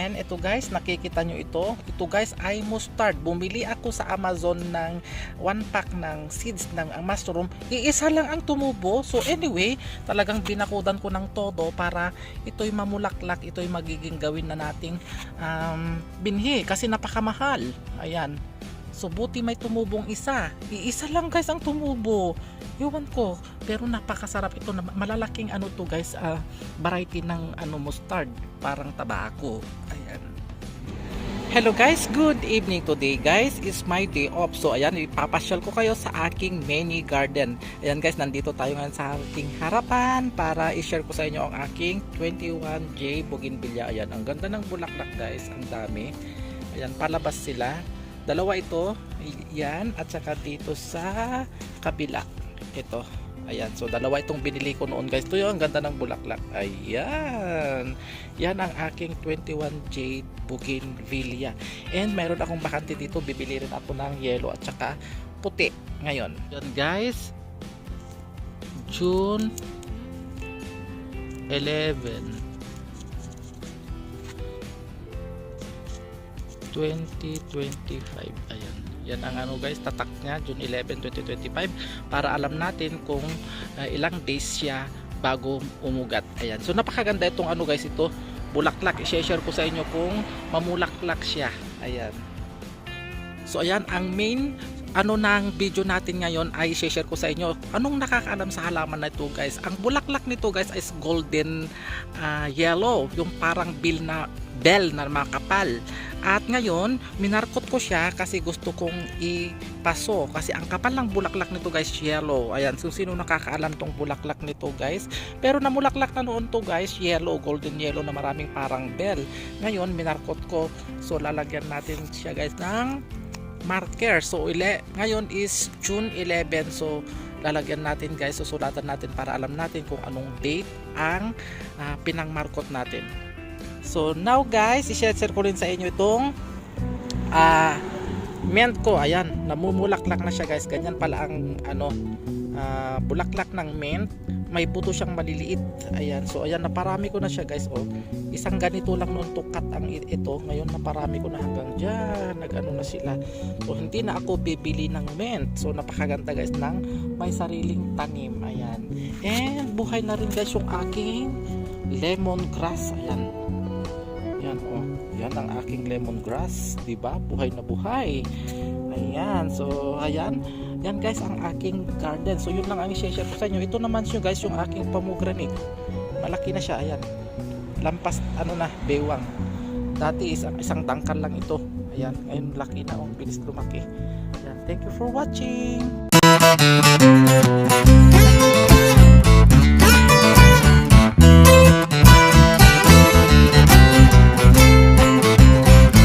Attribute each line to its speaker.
Speaker 1: And ito guys, nakikita nyo ito. Ito guys ay mustard. Bumili ako sa Amazon ng 1 pack ng seeds ng mushroom. Iisa lang ang tumubo. So anyway, talagang binakudan ko ng todo para ito'y mamulaklak. Ito'y magiging gawin na nating binhi kasi napakamahal. Ayan. So buti may tumubong isa. Iisa lang guys ang tumubo. Ewan ko, pero napakasarap ito. Malalaking ano to guys, variety ng mustard, parang tabako. Ayan. Hello guys, good evening today guys. It's my day off. So ayan, ipapasyal ko kayo sa aking mini garden. Ayan guys, nandito tayo ngayon sa aking harapan para i-share ko sa inyo ang aking 21J Bougainvillea. Ayan, ang ganda ng bulaklak guys, ang dami. Ayan, palabas sila. Dalawa ito, yan, at saka dito sa kabila. Ito, ayan, so dalawa itong binili ko noon guys. Ito yung ang ganda ng bulaklak. Ayan, yan ang aking 21J Bougainvillea. And mayroon akong bakante dito, bibili rin ako ng yellow at saka puti ngayon. Yan guys, June 11 2025. Ayan. Yan ang ano guys, tatak niya, June 11, 2025 para alam natin kung ilang days siya bago umugat. Ayan. So napakaganda itong ano guys, ito bulaklak. I-share ko sa inyo kung mamulaklak siya. Ayan. So ayan, ang main ano ng video natin ngayon ay i-share ko sa inyo anong nakakaalam sa halaman na ito guys. Ang bulaklak nito guys is golden yellow, yung parang bell na makapal. At ngayon, minarkot ko siya kasi gusto kong ipaso kasi ang kapal ng bulaklak nito guys, yellow. Ayan, so sino nakakaalam tong bulaklak nito guys? Pero namulaklak na noon to guys, yellow, golden yellow na maraming parang bell. Ngayon, minarkot ko. So lalagyan natin siya guys ng marker. So ngayon is June 11. So lalagyan natin guys, susulatan natin para alam natin kung anong date ang pinangmarkot natin. So now guys, i-share ko rin sa inyo itong mint ko. Ayan, namumulaklak na siya guys. Ganyan pala ang bulaklak ng mint. May buto siyang maliliit. Ayan, so ayan, naparami ko na siya guys. Oh, isang ganito lang noon to cut ang ito. Ngayon naparami ko na hanggang dyan. Nag-ano na sila. So hindi na ako bibili ng mint. So napakaganda guys ng may sariling tanim. Ayan. And buhay na rin guys yung aking lemongrass. Ayan. Yan, oh. Yan ang aking lemongrass, 'di ba? Buhay na buhay. Ayan. So, ayan. Yan guys ang aking garden. So, yun lang ang i-share ko sa inyo. Ito naman siya guys, yung aking pomegranate. Malaki na siya, ayan. Lampas na, bewang. Dati isang tangkal lang ito. Ayan, ngayon laki na, bilis lumaki. Ayan. Thank you for watching.